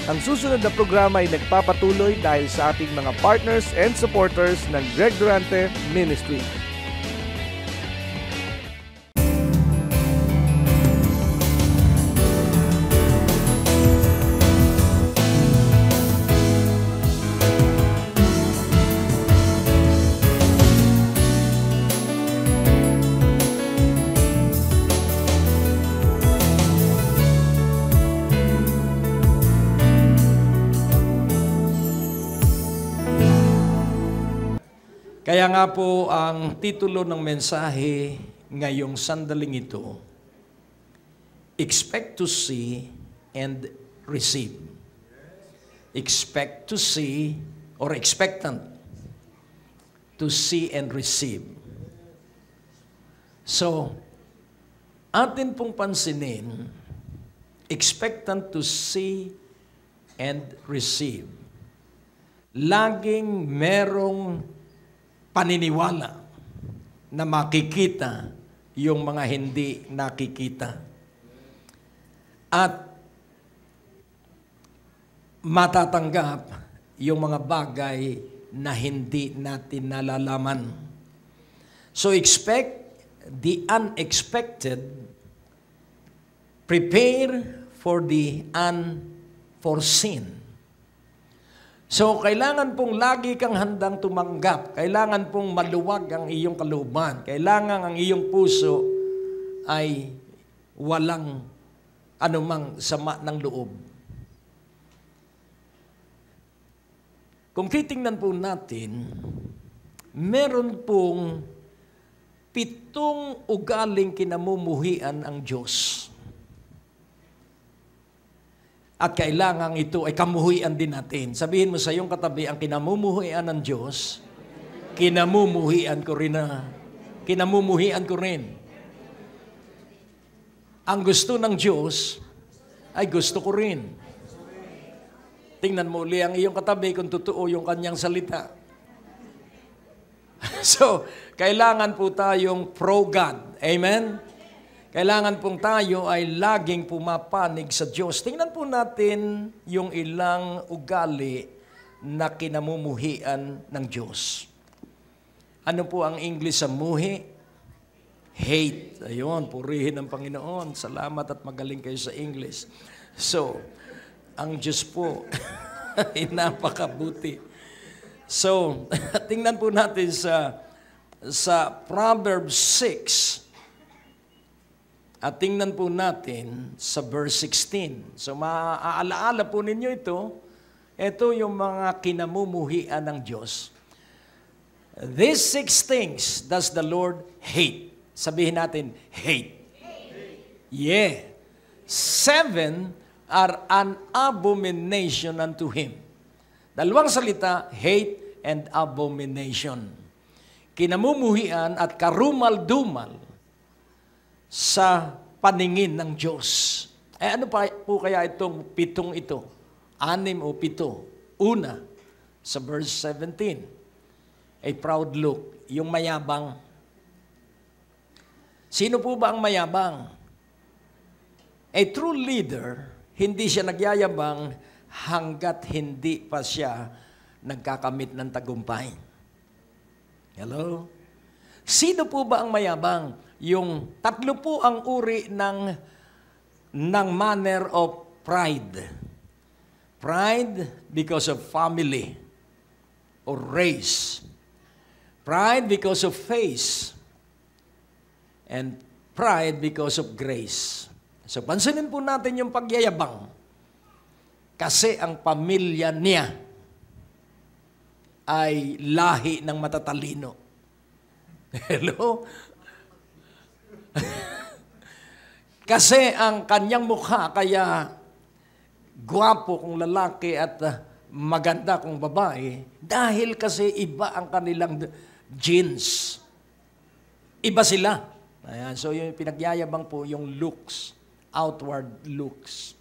Ang susunod na programa ay nagpapatuloy dahil sa ating mga partners and supporters ng Greg Durante Ministry. Kaya nga po ang titulo ng mensahe ngayong sandaling ito, Expect to see and receive. Expect to see or expectant to see and receive. So, atin pong pansinin, expectant to see and receive. Laging merong paniniwala na makikita yung mga hindi nakikita. At matatanggap yung mga bagay na hindi natin nalalaman. So expect the unexpected, prepare for the unforeseen. So, kailangan pong lagi kang handang tumanggap. Kailangan pong maluwag ang iyong kalooban. Kailangan ang iyong puso ay walang anumang sama ng loob. Kung titingnan po natin, meron pong 7 ugaling kinamumuhian ang Diyos. At kailangan ito ay kamuhian din natin. Sabihin mo sa iyong katabi, ang kinamumuhian ng Diyos, kinamumuhian ko rin na. Kinamumuhian ko rin. Ang gusto ng Diyos ay gusto ko rin. Tingnan mo uli ang iyong katabi kung totoo yung kanyang salita. So, kailangan po tayong pro-God. Amen? Kailangan pong tayo ay laging pumapanig sa Diyos. Tingnan po natin yung ilang ugali na kinamumuhian ng Diyos. Ano po ang English sa muhi? Hate. Ayun, purihin ng Panginoon. Salamat at magaling kayo sa English. So, ang Diyos po ay napakabuti. So, tingnan po natin sa Proverbs 6. At tingnan po natin sa verse 16. So maaalaala po ninyo ito. Ito yung mga kinamumuhian ng Diyos. These 6 things does the Lord hate. Sabihin natin, hate. Yeah. 7 are an abomination unto Him. Dalawang salita, hate and abomination. Kinamumuhian at karumal-dumal sa paningin ng Diyos. Ano pa po kaya itong 7 ito? 6 o 7? Una, sa verse 17, a proud look, yung mayabang. Sino po ba ang mayabang? A true leader, hindi siya nagyayabang hanggat hindi pa siya nagkakamit ng tagumpay. Hello? Sino po ba ang mayabang? Yung 3 po ang uri ng manner of pride. Pride because of family or race. Pride because of face. And pride because of grace. So pansinin po natin yung pagyayabang. Kasi ang pamilya niya ay lahi ng matatalino. Hello? Kasi ang kanyang mukha, kaya gwapo kung lalaki at maganda kung babae, dahil kasi iba ang kanilang genes. Iba sila. Ayan, so yung pinagyayabang po yung looks, outward looks.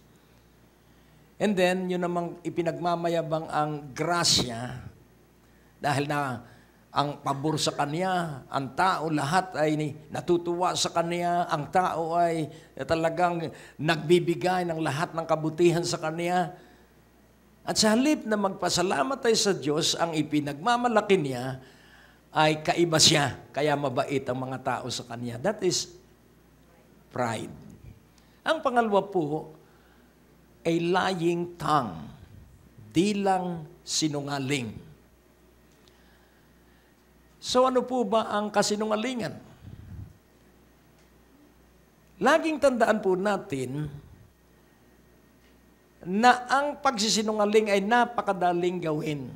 And then, yun namang ipinagmamayabang ang grasya, dahil na ang pabor sa kanya, ang tao lahat ay natutuwa sa kanya, ang tao ay talagang nagbibigay ng lahat ng kabutihan sa kanya. At sa halip na magpasalamat tayo sa Diyos, ang ipinagmamalaki niya ay kaiba siya, kaya mabait ang mga tao sa Kanya. That is pride. Ang pangalawa po ay lying tongue, dilang sinungaling. So ano po ba ang kasinungalingan? Laging tandaan po natin na ang pagsisinungaling ay napakadaling gawin.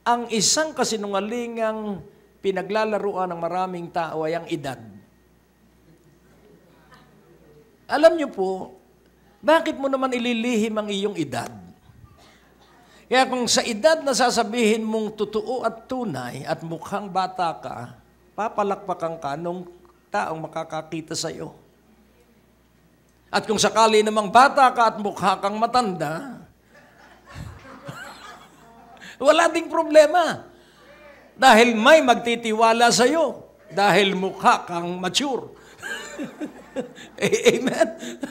Ang isang kasinungalingang pinaglalaruan ng maraming tao ay ang edad. Alam niyo po, bakit mo naman ililihim ang iyong edad? Kaya kung sa edad na sasabihin mong totoo at tunay at mukhang bata ka, papalakpakan ka nung taong makakakita sa iyo. At kung sakali namang bata ka at mukha kang matanda, wala ding problema. Dahil may magtitiwala sa iyo. Dahil mukha kang mature. Amen?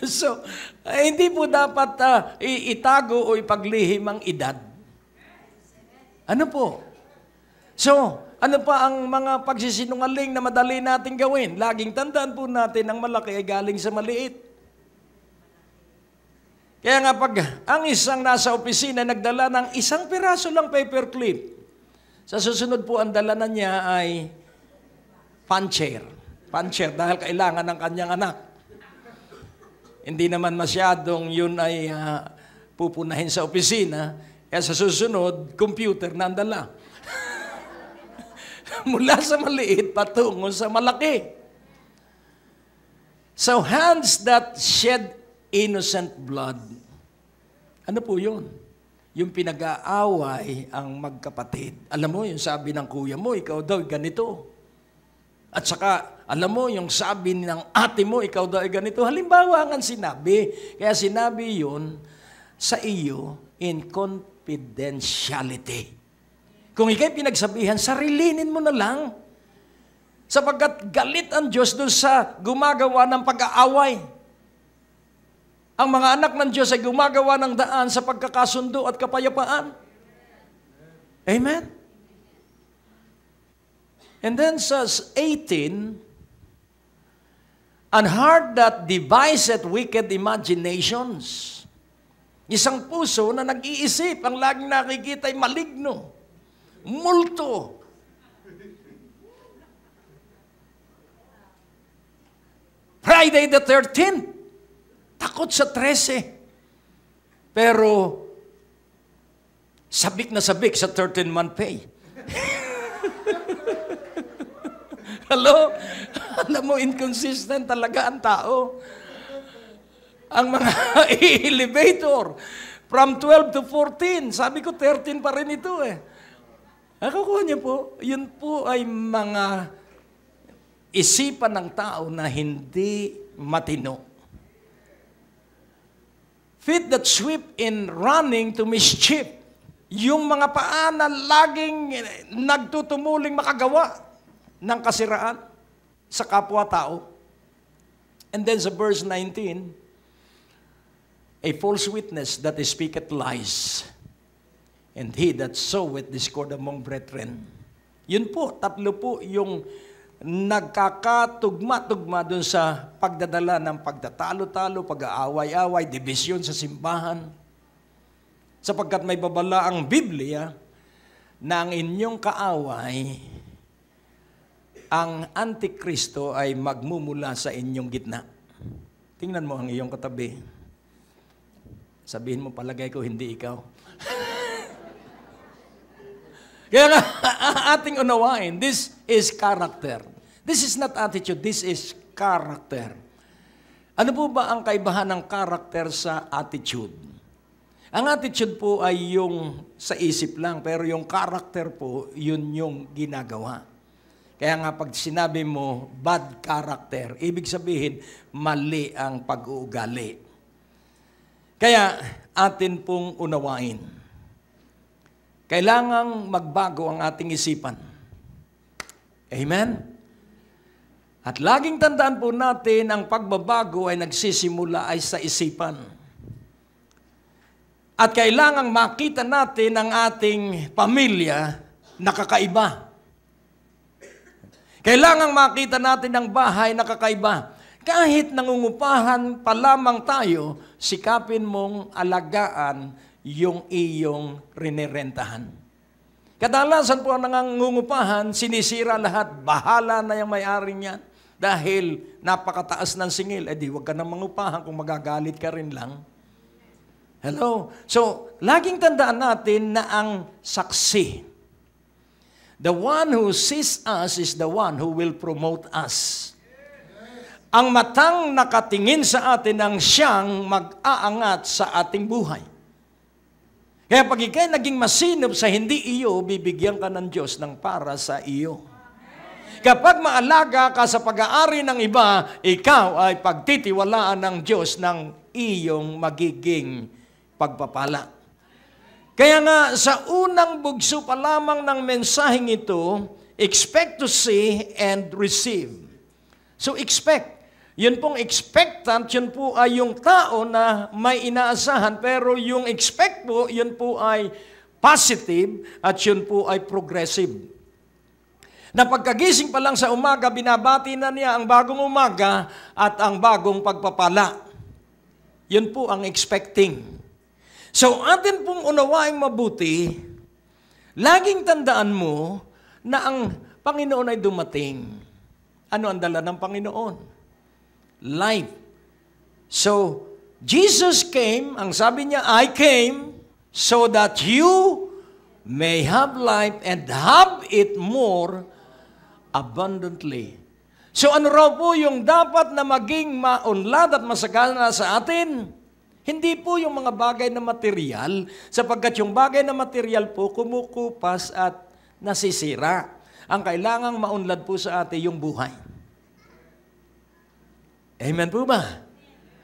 So, hindi po dapat itago o ipaglihim ang edad. Ano po? So, ano pa ang mga pagsisinungaling na madali nating gawin? Laging tandaan po natin ang malaki ay galing sa maliit. Kaya nga pag ang isang nasa opisina nagdala ng isang piraso lang paperclip, sa susunod po ang dala na niya ay puncher. Puncher dahil kailangan ng kanyang anak. Hindi naman masyadong yun ay pupunahin sa opisina, kaya sa susunod, computer na ang dala. Mula sa maliit patungo sa malaki. So hands that shed innocent blood. Ano po yun? Yung pinag-aaway ang magkapatid. Alam mo, yung sabi ng kuya mo, ikaw daw ganito. At saka, alam mo, yung sabi ng ate mo, ikaw daw ganito. Halimbawa nga sinabi. Kaya sinabi yun sa iyo in confidentiality. Kung ikaw'y pinagsabihan, sarilinin mo na lang. Sapagkat galit ang Diyos doon sa gumagawa ng pag-aaway. Ang mga anak ng Diyos ay gumagawa ng daan sa pagkakasundo at kapayapaan. Amen? And then says 18, an heart that deviseth wicked imaginations. Isang puso na nag-iisip, ang laging nakikita ay maligno, multo. Friday the 13th, takot sa 13. Pero, sabik na sabik sa 13-month pay. Hello? Alam mo, inconsistent talaga ang tao. Ang mga elevator, from 12 to 14, sabi ko 13 pa rin ito eh. Nakukuha niyo po, yun po ay mga isipan ng tao na hindi matino. Feet that sweep in running to mischief. Yung mga paa na laging nagtutumuling makagawa ng kasiraan sa kapwa-tao. And then sa verse 19, a false witness that speaketh lies, and he that soweth discord among brethren. Yun po, tatlo po yung nagkakatugma-tugma dun sa pagdadala ng pagtatalo-talo, pag-aaway-away, dibisyon sa simbahan. Sapagkat may babala ang Biblia na ang inyong kaaway, ang Antikristo ay magmumula sa inyong gitna. Tingnan mo ang iyong katabi. Sabihin mo, palagay ko, hindi ikaw. Kaya nga, ating unawain, this is character. This is not attitude, this is character. Ano po ba ang kaibahan ng character sa attitude? Ang attitude po ay yung sa isip lang, pero yung character po, yun yung ginagawa. Kaya nga pag sinabi mo, bad character, ibig sabihin, mali ang pag-uugali. Kaya atin pong unawain. Kailangang magbago ang ating isipan. Amen? At laging tandaan po natin, ang pagbabago ay nagsisimula ay sa isipan. At kailangang makita natin ang ating pamilya na kakaiba. Kailangang makita natin ang bahay na kakaiba. Kahit nangungupahan pa lamang tayo, sikapin mong alagaan yung iyong rinirentahan. Kadalasan po ang nangungupahan, sinisira lahat, bahala na yung may-ari niyan. Dahil napakataas ng singil, di wag ka na mangupahan kung magagalit ka rin lang. Hello? So, laging tandaan natin na ang saksi, the one who sees us is the one who will promote us. Ang matang nakatingin sa atin ang siyang mag-aangat sa ating buhay. Kaya pag ikay naging masinop sa hindi iyo, bibigyan ka ng Diyos ng para sa iyo. Kapag maalaga ka sa pag-aari ng iba, ikaw ay pagtitiwalaan ng Diyos ng iyong magiging pagpapala. Kaya nga sa unang bugso pa lamang ng mensaheng ito, expect to see and receive. So expect. Yun pong expectant, yun po ay yung tao na may inaasahan, pero yung expect po, yun po ay positive at yun po ay progressive. Na pagkagising pa lang sa umaga, binabati na niya ang bagong umaga at ang bagong pagpapala. Yun po ang expecting. So atin pong unawaing mabuti, laging tandaan mo na ang Panginoon ay dumating. Ano ang dala ng Panginoon? Life. So, Jesus came, ang sabi niya, I came so that you may have life and have it more abundantly. So, ano raw po yung dapat na maging maunlad at masagana sa atin? Hindi po yung mga bagay na material, sapagkat yung bagay na material po kumukupas at nasisira. Ang kailangang maunlad po sa atin yung buhay. Amen po ba?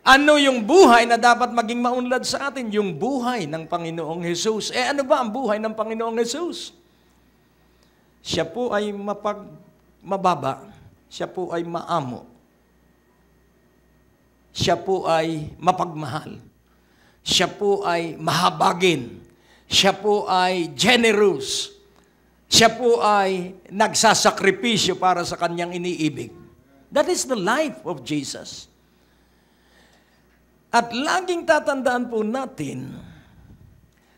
Ano yung buhay na dapat maging maunlad sa atin? Yung buhay ng Panginoong Jesus. Ano ba ang buhay ng Panginoong Jesus? Siya po ay mababa. Siya po ay maamo. Siya po ay mapagmahal. Siya po ay mahabagin. Siya po ay generous. Siya po ay nagsasakripisyo para sa kanyang iniibig. That is the life of Jesus. At laging tatandaan po natin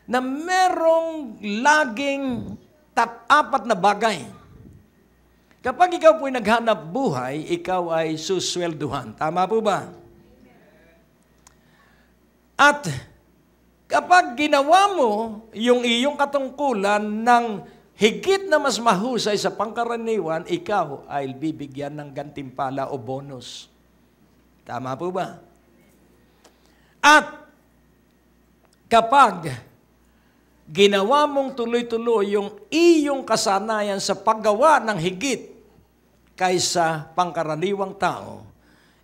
na merong laging apat na bagay. Kapag ikaw po'y naghanap buhay, ikaw ay suswelduhan. Tama po ba? At kapag ginawa mo yung iyong katungkulan ng higit na mas mahusay sa pangkaraniwan, ikaw ay bibigyan ng gantimpala o bonus. Tama po ba? At kapag ginawa mong tuloy-tuloy yung iyong kasanayan sa paggawa ng higit kaysa pangkaraniwang tao,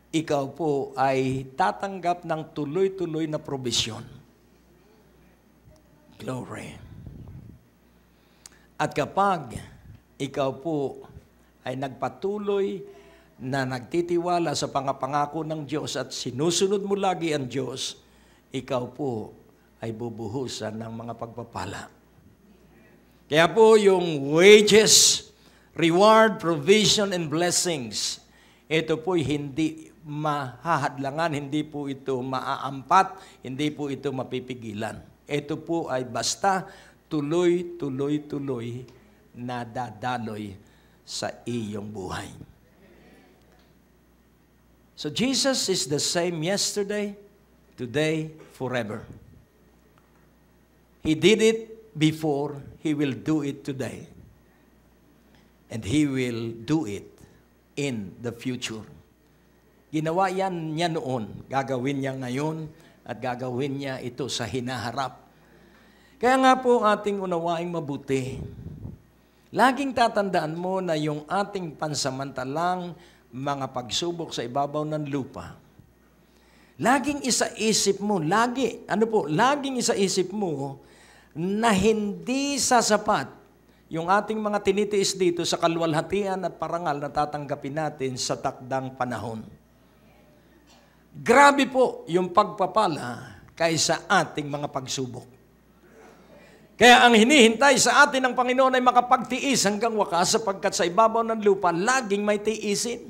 ikaw po ay tatanggap ng tuloy-tuloy na probisyon. Glory. At kapag ikaw po ay nagpatuloy na nagtitiwala sa pangako ng Diyos at sinusunod mo lagi ang Diyos, ikaw po ay bubuhusan ng mga pagpapala. Kaya po yung wages, reward, provision, and blessings, ito po hindi mahahadlangan, hindi po ito maaampat, hindi po ito mapipigilan. Ito po ay basta tuloy na dadaloy sa iyong buhay. So Jesus is the same yesterday, today, forever. He did it before, He will do it today. And He will do it in the future. Ginawa yan niya noon, gagawin niya ngayon, at gagawin niya ito sa hinaharap. Kaya nga po ating unawaing mabuti. Laging tatandaan mo na yung ating pansamantalang mga pagsubok sa ibabaw ng lupa, laging isaisip mo, laging isaisip mo na hindi sasapat yung ating mga tinitiis dito sa kaluwalhatian at parangal na tatanggapin natin sa takdang panahon. Grabe po yung pagpapala kaysa ating mga pagsubok. Kaya ang hinihintay sa atin ng Panginoon ay makapagtiis hanggang wakas, sapagkat sa ibabaw ng lupa, laging may tiisin.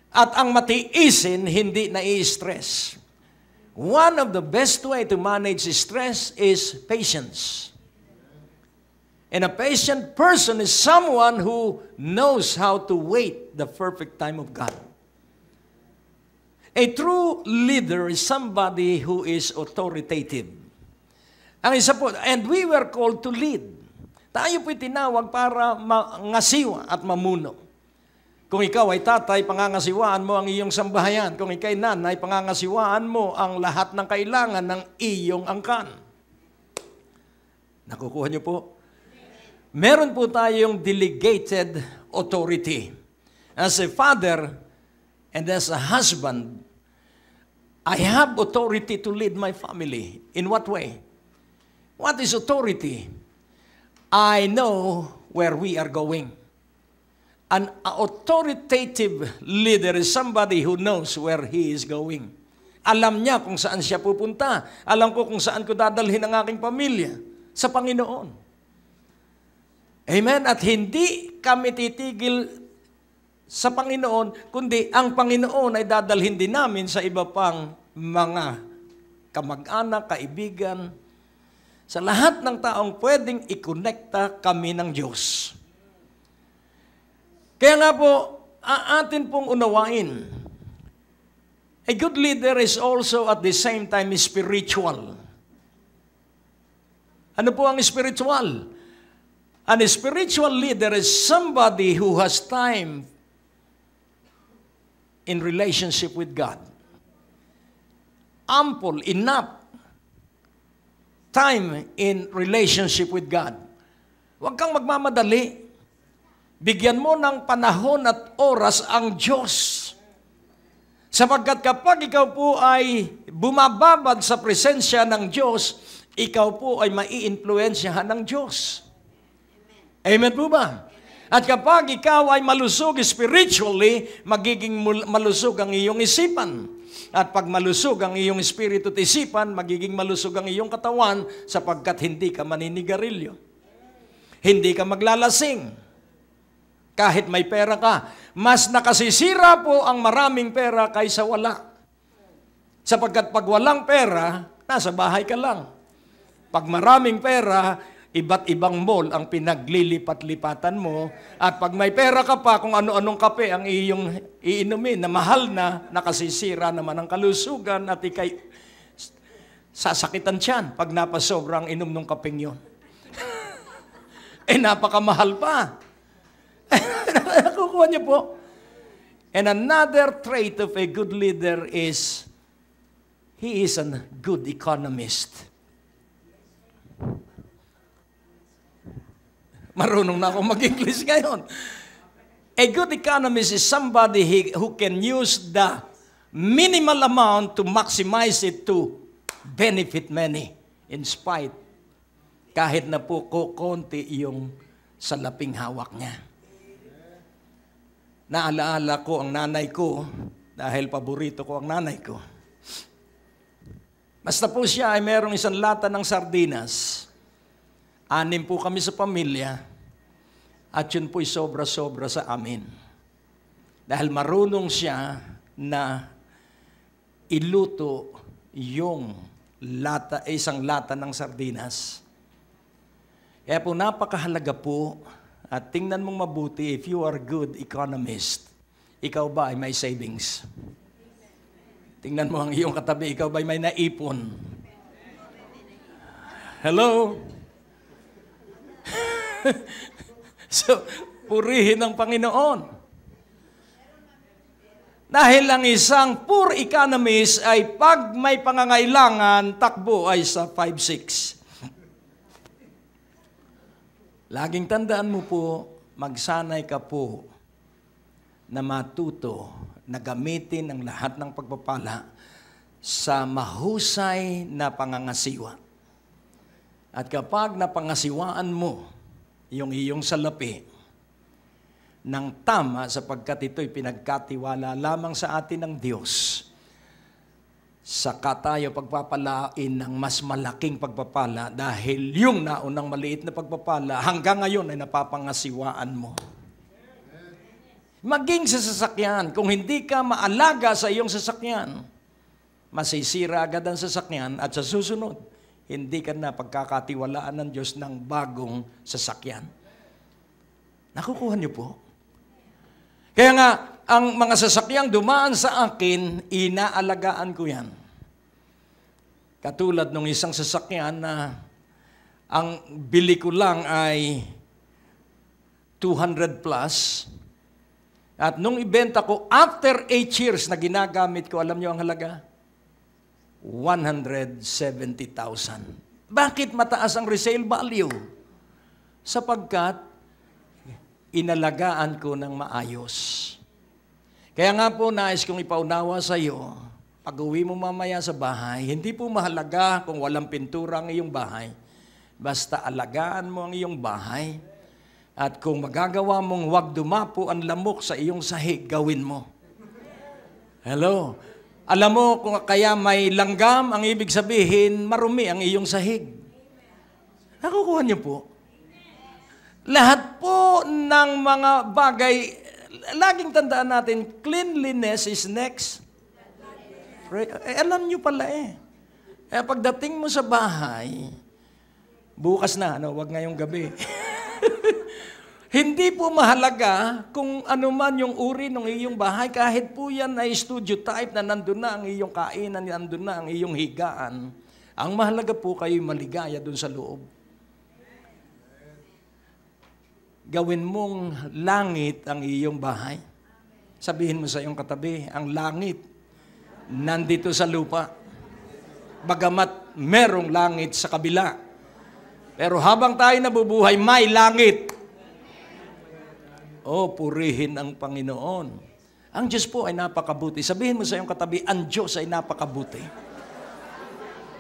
At ang matiisin, hindi nai-stress. One of the best way to manage stress is patience. And a patient person is someone who knows how to wait the perfect time of God. A true leader is somebody who is authoritative. Ang isa po, and we were called to lead. Tayo po'y tinawag para mangasiwa at mamuno. Kung ikaw ay tatay, pangangasiwaan mo ang iyong sambahayan. Kung ikay nanay, pangangasiwaan mo ang lahat ng kailangan ng iyong angkan. Nakukuha niyo po? Meron po tayong delegated authority. As a father and as a husband, I have authority to lead my family. In what way? What is authority? I know where we are going. An authoritative leader is somebody who knows where he is going. Alam niya kung saan siya pupunta. Alam ko kung saan ko dadalhin ang aking pamilya. Sa Panginoon. Amen? At hindi kami titigil sa Panginoon, kundi ang Panginoon ay dadalhin din namin sa iba pang mga kamag-anak, kaibigan, sa lahat ng taong pwedeng ikonekta kami ng Diyos. Kaya nga po, atin pong unawain, a good leader is also at the same time spiritual. Ano po ang spiritual? An spiritual leader is somebody who has time in relationship with God. Ample, enough time in relationship with God. Huwag kang magmamadali. Bigyan mo ng panahon at oras ang Diyos. Sapagkat kapag ikaw po ay bumababad sa presensya ng Diyos, ikaw po ay mai-influensyahan ng Diyos. Amen po ba? At kapag ikaw ay malusog spiritually, magiging malusog ang iyong isipan. At pag malusog ang iyong espiritu at isipan, magiging malusog ang iyong katawan sapagkat hindi ka maninigarilyo. Hindi ka maglalasing. Kahit may pera ka, mas nakasisira po ang maraming pera kaysa wala. Sapagkat pag walang pera, nasa bahay ka lang. Pag maraming pera, iba't ibang mall ang pinaglilipat-lipatan mo. At pag may pera ka pa, kung ano-anong kape ang iyong iinumin na mahal na, nakasisira naman ang kalusugan at ikay sasakitan tiyan pag napasobrang inom ng kapeng yun. Napakamahal pa. Nakukuha niyo po? And another trait of a good leader is, he is a good economist. Marunong na ako mag-English ngayon. A good economist is somebody who can use the minimal amount to maximize it to benefit many in spite kahit na po konti yung salaping hawak niya. Naalaala ko ang nanay ko dahil paborito ko ang nanay ko. Basta po siya ay merong isang lata ng sardinas. 6 po kami sa pamilya at yun po'y sobra-sobra sa amin. Dahil marunong siya na iluto yung isang lata ng sardinas. Kaya po napakahalaga po. At tingnan mong mabuti, if you are good economist, ikaw ba ay may savings? Tingnan mo ang iyong katabi, ikaw ba ay may naipon? Hello? So, purihin ang Panginoon. Dahil ang isang poor economist ay pag may pangangailangan, takbo ay sa 5-6. Laging tandaan mo po, magsanay ka po na matuto na gamitin ang lahat ng pagpapala sa mahusay na pangangasiwa. At kapag napangasiwaan mo yung iyong salapi ng tama sapagkat ito'y pinagkatiwala lamang sa atin ng Diyos, saka tayo pagpapalain ng mas malaking pagpapala dahil yung naunang maliit na pagpapala hanggang ngayon ay napapangasiwaan mo. Maging sa sasakyan, kung hindi ka maalaga sa iyong sasakyan, masisira agad ang sasakyan at sa susunod, hindi ka na pagkakatiwalaan ng Diyos ng bagong sasakyan. Nakukuha niyo po? Kaya nga, ang mga sasakyang dumaan sa akin, inaalagaan ko yan. Katulad ng isang sasakyan na ang bili ko lang ay 200 plus. At nung ibenta ko, after 8 years na ginagamit ko, alam niyo ang halaga? 170,000. Bakit mataas ang resale value? Sapagkat inalagaan ko ng maayos. Kaya nga po, nais kong ipaunawa sa iyo, pag uwi mo mamaya sa bahay, hindi po mahalaga kung walang pintura ang iyong bahay. Basta alagaan mo ang iyong bahay. At kung magagawa mong wag dumapo ang lamok sa iyong sahig, gawin mo. Hello? Alam mo kung kaya may langgam, ang ibig sabihin, marumi ang iyong sahig. Nakukuha niyo po? Lahat po ng mga bagay, laging tandaan natin, cleanliness is next. Alam niyo pala pagdating mo sa bahay, bukas na, wag ngayong gabi. Hindi po mahalaga kung ano man yung uri ng iyong bahay, kahit po yan ay studio type na nandun na ang iyong kainan, nandun na ang iyong higaan. Ang mahalaga po kayo'y maligaya dun sa loob. Gawin mong langit ang iyong bahay. Sabihin mo sa iyong katabi, ang langit nandito sa lupa. Bagamat merong langit sa kabila. Pero habang tayo nabubuhay, may langit. Purihin ang Panginoon. Ang Diyos po ay napakabuti. Sabihin mo sa iyong katabi, ang Diyos ay napakabuti.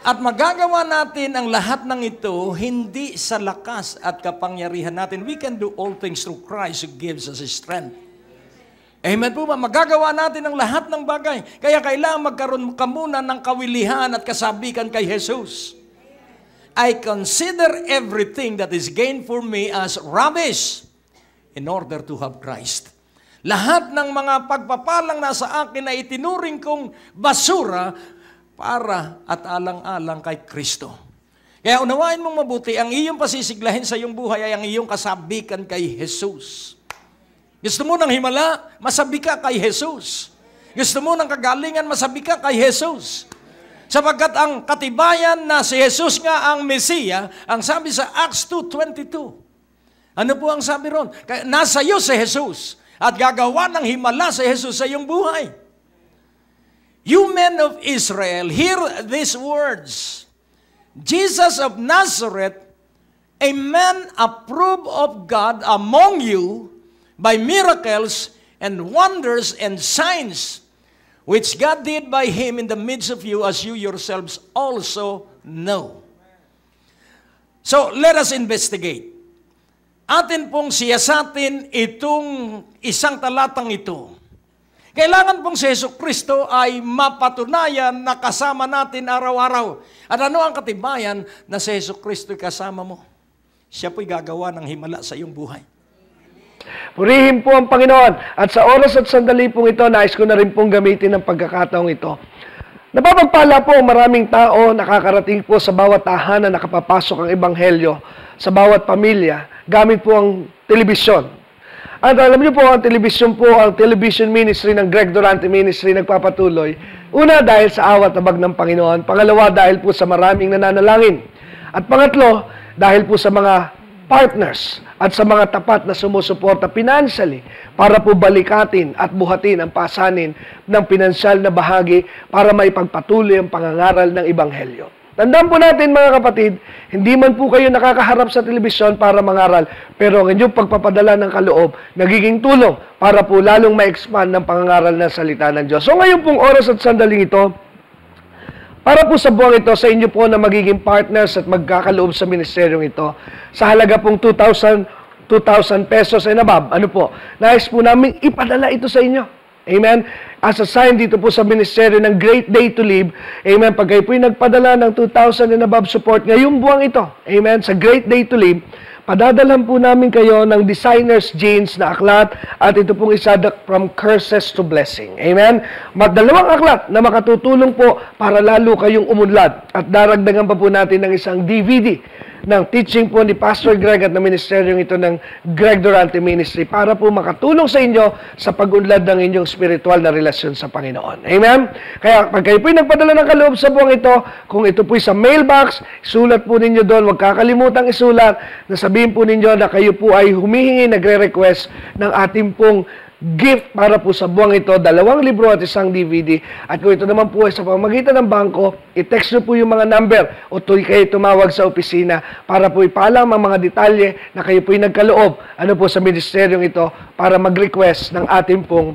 At magagawa natin ang lahat ng ito hindi sa lakas at kapangyarihan natin. We can do all things through Christ who gives us strength. Amen po ba? Magagawa natin ang lahat ng bagay. Kaya kailangan magkaroon ka muna ng kawilihan at kasabikan kay Jesus. I consider everything that is gained for me as rubbish in order to have Christ. Lahat ng mga pagpapalang nasa akin ay itinuring kong basura para at alang-alang kay Kristo. Kaya unawain mong mabuti, ang iyong pasisiglahin sa iyong buhay ay ang iyong kasabikan kay Jesus. Gusto mo ng himala? Masabi ka kay Jesus. Gusto mo ng kagalingan? Masabi ka kay Jesus. Sapagkat ang katibayan na si Jesus nga ang Mesiya, ang sabi sa Acts 2:22. Ano po ang sabi ron? Nasa iyo si Jesus at gagawa ng himala si Jesus sa iyong buhay. You men of Israel, hear these words. Jesus of Nazareth, a man approved of God among you by miracles and wonders and signs, which God did by him in the midst of you, as you yourselves also know. So, let us investigate. Atin pong siyasatin itong isang talatang ito. Kailangan pong si Jesucristo ay mapatunayan na kasama natin araw-araw. At ano ang katibayan na si Jesucristo ay kasama mo? Siya po'y gagawa ng himala sa iyong buhay. Purihin po ang Panginoon. At sa oras at sandali pong ito, nais ko na rin pong gamitin ang pagkakataong ito. Napapagpala po maraming tao nakakarating po sa bawat tahanan na nakapapasok ang Ebanghelyo, sa bawat pamilya, gamit po ang telebisyon. At alam niyo po, ang television ministry ng Greg Durante Ministry nagpapatuloy. Una, dahil sa awat abag ng Panginoon. Pangalawa, dahil po sa maraming nananalangin. At pangatlo, dahil po sa mga partners at sa mga tapat na sumusuporta financially para po balikatin at buhatin ang pasanin ng pinansyal na bahagi para maipagpatuloy ang pangangaral ng Ebanghelyo. Tandaan po natin mga kapatid, hindi man po kayo nakakaharap sa telebisyon para mangaral, pero ang inyong pagpapadala ng kaloob, nagiging tulong para po lalong ma-expand ng pangangaral ng salita ng Diyos. So ngayon pong oras at sandaling ito, para po sa buwang ito, sa inyo po na magiging partners at magkakaloob sa ministeryong ito, sa halaga pong 2,000 pesos and above, nais po namin ipadala ito sa inyo. Amen? as a sign dito po sa ministeryo ng Great Day to Live. Amen. Pag kayo po'y nagpadala ng 2,000 and above support ngayong buwang ito, amen, sa Great Day to Live, padadalhan po namin kayo ng designer's jeans na aklat at ito pong isa from curses to blessing. Amen? Dalawang aklat na makatutulong po para lalo kayong umunlad. At daragdagan pa po natin ng isang DVD ng teaching po ni Pastor Greg at na ministeryong ito ng Greg Durante Ministry para po makatulong sa inyo sa pag-unlad ng inyong spiritual na relasyon sa Panginoon. Amen? Kaya pag kayo po'y nagpadala ng kaloob sa buwang ito, kung ito po'y sa mailbox, sulat po ninyo doon, huwag kakalimutang isulat, na sabihin po ninyo na kayo po ay humihingi, nagre-request ng ating pong gift para po sa buwang ito, 2 libro at isang DVD. At kung ito naman po ay sa pamamagitan ng bangko, i-text nyo po yung mga number o kayo tumawag sa opisina para po ipaalam ang mga detalye na kayo po ay nagkaloob po sa ministeryong ito para mag-request ng ating pong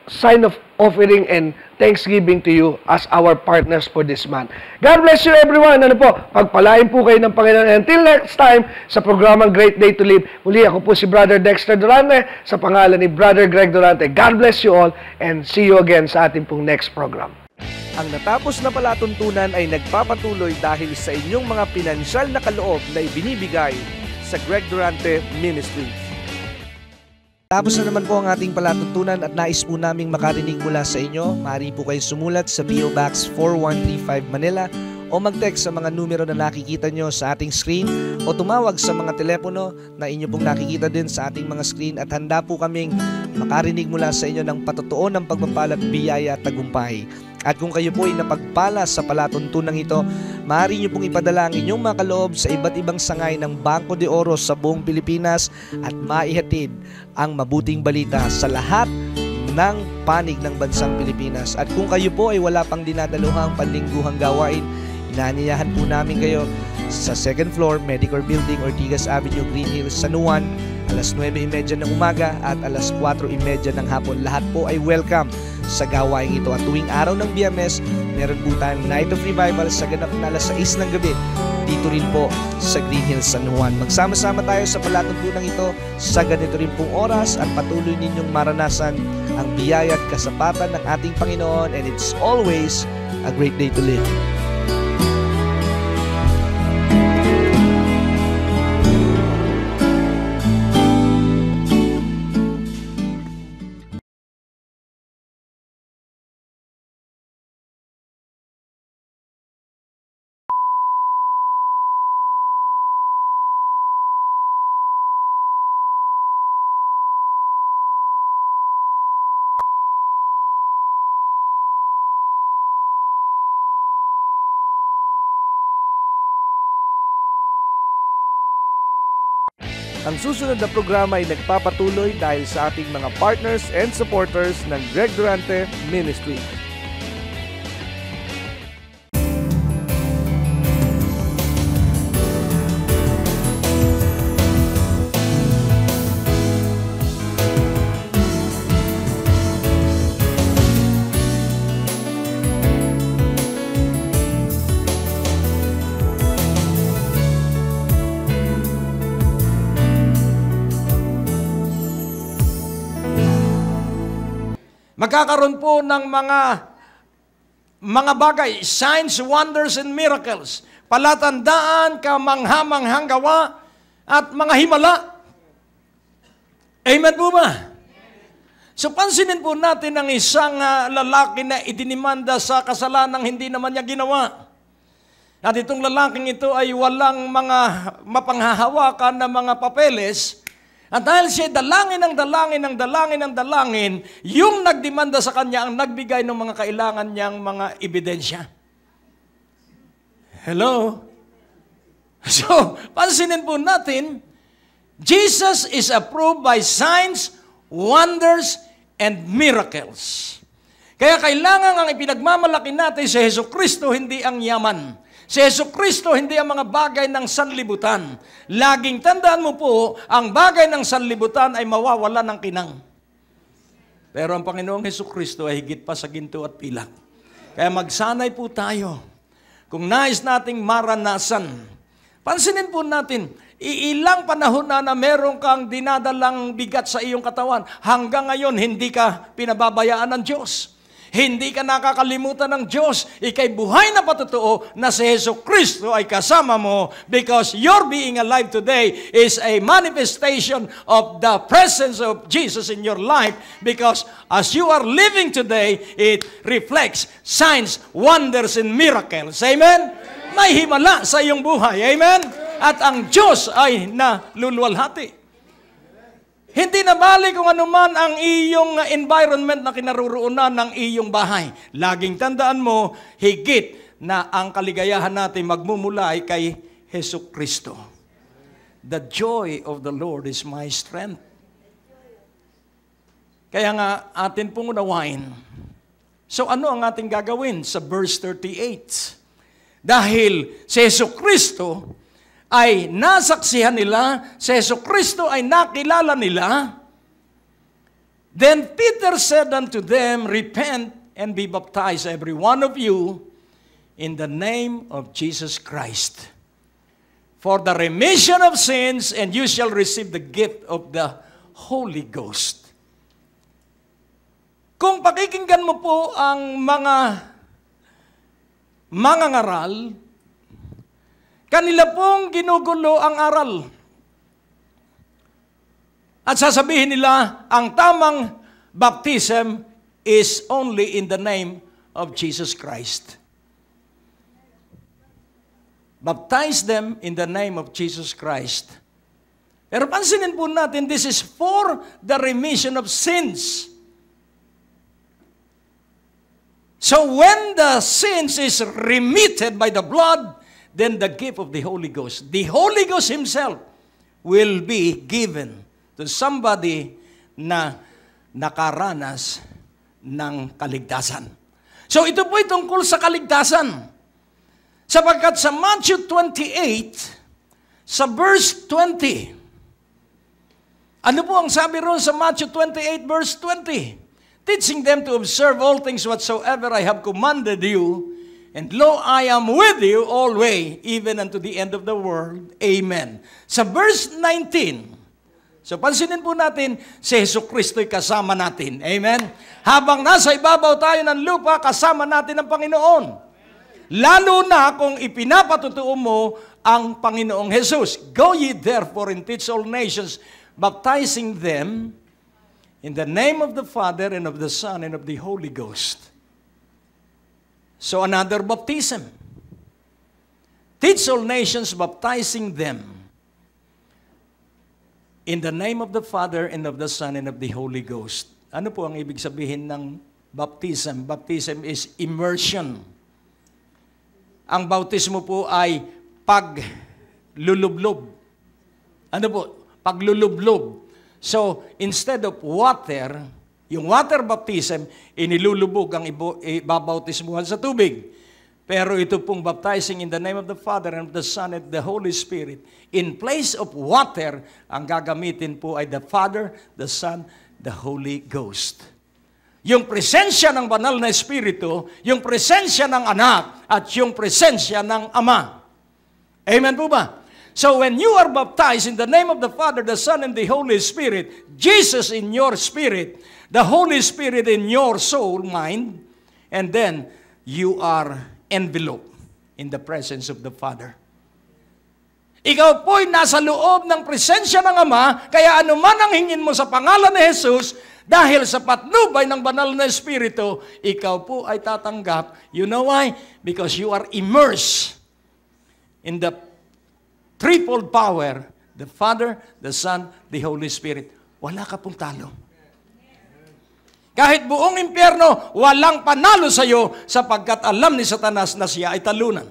sign of offering and thanksgiving to you as our partners for this month. God bless you everyone. Pagpalain po kayo ng Panginoon. Until next time, sa programang Great Day to Live, muli ako po si Brother Dexter Durante sa pangalan ni Brother Greg Durante. God bless you all and see you again sa ating pong next program. Ang natapos na palatuntunan ay nagpapatuloy dahil sa inyong mga pinansyal na kaloob na ibinibigay sa Greg Durante Ministries. Tapos na naman po ang ating palatuntunan at nais po naming makarinig mula sa inyo. Maaari po kayo sumulat sa PO Box 4135 Manila o mag-text sa mga numero na nakikita nyo sa ating screen o tumawag sa mga telepono na inyo pong nakikita din sa ating mga screen at handa po kaming makarinig mula sa inyo ng patotoo ng pagpapalat, biyaya at tagumpay. At kung kayo po ay napagpala sa palatuntunan ito, maaari nyo pong ipadala ang inyong mga kaloob sa iba't ibang sangay ng Bangko de Oro sa buong Pilipinas at maihatid ang mabuting balita sa lahat ng panig ng bansang Pilipinas. At kung kayo po ay wala pang dinadaluhang panlingguhang gawain, inaanyayahan po namin kayo sa 2nd floor, Medicare Building, Ortigas Avenue, Green Hills, San Juan, alas 9:30 ng umaga at alas 4:30 ng hapon. Lahat po ay welcome sa gawain ito. At tuwing araw ng Biyernes, meron po tayong Night of Revival sa ganap na alas 6 ng gabi. Dito rin po sa Green Hills, San Juan. Magsama-sama tayo sa palatuntunan ito sa ganito rin pong oras at patuloy ninyong maranasan ang biyaya at kasapatan ng ating Panginoon, and it's always a great day to live. Ang susunod na programa ay nagpapatuloy dahil sa ating mga partners and supporters ng Greg Durante Ministry. Magkakaroon po ng mga bagay, signs, wonders, and miracles, palatandaan, kamangha-manghang gawa, at mga himala. Amen po ba? So pansinin po natin ang isang lalaki na idinimanda sa kasalanang hindi naman niya ginawa. At itong lalaking ito ay walang mga mapanghahawakan na mga papeles. At dahil siya dalangin ng dalangin, yung nagdemanda sa kanya ang nagbigay ng mga kailangan niyang mga ebidensya. Hello? So, pansinin po natin, Jesus is approved by signs, wonders, and miracles. Kaya kailangan ang ipinagmamalaki natin si Jesucristo, hindi ang yaman. Si Jesucristo, hindi ang mga bagay ng sanlibutan. Laging tandaan mo po, ang bagay ng sanlibutan ay mawawala ng kinang. Pero ang Panginoong Jesucristo ay higit pa sa ginto at pilak. Kaya magsanay po tayo. Kung nais nating maranasan, pansinin po natin, iilang panahon na meron kang dinadalang bigat sa iyong katawan. Hanggang ngayon, hindi ka pinababayaan ng Diyos. Hindi ka nakakalimutan ng Diyos. Ika'y buhay na patotoo na si Hesus Kristo ay kasama mo because your being alive today is a manifestation of the presence of Jesus in your life because as you are living today, it reflects signs, wonders, and miracles. Amen? May himala sa iyong buhay. Amen? At ang Diyos ay naluluwalhati. Hindi na bali kung anuman ang iyong environment na kinaroroonan ng iyong bahay. Laging tandaan mo, higit na ang kaligayahan natin magmumula ay kay Hesus Kristo. The joy of the Lord is my strength. Kaya nga atin pong unawain. So ano ang ating gagawin sa verse 38? Dahil si Hesus Kristo ay nasaksihan nila, si Hesus Kristo ay nakilala nila. Then Peter said unto them, repent and be baptized, every one of you, in the name of Jesus Christ, for the remission of sins, and you shall receive the gift of the Holy Ghost. Kung pakikinggan mo po ang mga ngaral, kanila pong ginugulo ang aral. At sasabihin nila, ang tamang baptism is only in the name of Jesus Christ. Baptize them in the name of Jesus Christ. Pero pansinin po natin, this is for the remission of sins. So when the sins is remitted by the blood, then the gift of the Holy Ghost. The Holy Ghost Himself will be given to somebody na nakaranas ng kaligtasan. So ito po tungkol sa kaligtasan. Sapagkat sa Matthew 28, sa verse 20, ano po ang sabi roon sa Matthew 28 verse 20? Teaching them to observe all things whatsoever I have commanded you, and lo, I am with you always, even unto the end of the world. Amen. Sa verse 19, so pansinin po natin, si Hesus Kristo'y kasama natin. Amen. Habang nasa ibabaw tayo ng lupa, kasama natin ang Panginoon. Lalo na kung ipinapatutuo mo ang Panginoong Hesus. Go ye therefore and teach all nations, baptizing them in the name of the Father and of the Son and of the Holy Ghost. So another baptism. Teach all nations, baptizing them in the name of the Father and of the Son and of the Holy Ghost. Ano po ang ibig sabihin ng baptism? Baptism is immersion. Ang bautismo po ay paglulublob. Ano po? Paglulublob. So, instead of water, yung water baptism, inilulubog ang ibabautismuhan sa tubig. Pero ito pong baptizing in the name of the Father and of the Son and the Holy Spirit. In place of water, ang gagamitin po ay the Father, the Son, the Holy Ghost. Yung presensya ng banal na Espiritu, yung presensya ng anak, at yung presensya ng Ama. Amen po ba? So when you are baptized in the name of the Father, the Son, and the Holy Spirit, Jesus in your spirit, the Holy Spirit in your soul, mind, and then you are enveloped in the presence of the Father. Ikaw po'y nasa loob ng presensya ng Ama, kaya anuman ang hingin mo sa pangalan ni Jesus, dahil sa patnubay ng banal na Espiritu, ikaw po ay tatanggap. You know why? Because you are immersed in the threefold power, the Father, the Son, the Holy Spirit. Wala ka pong talo. Kahit buong impyerno, walang panalo sa iyo sapagkat alam ni Satanas na siya ay talunan.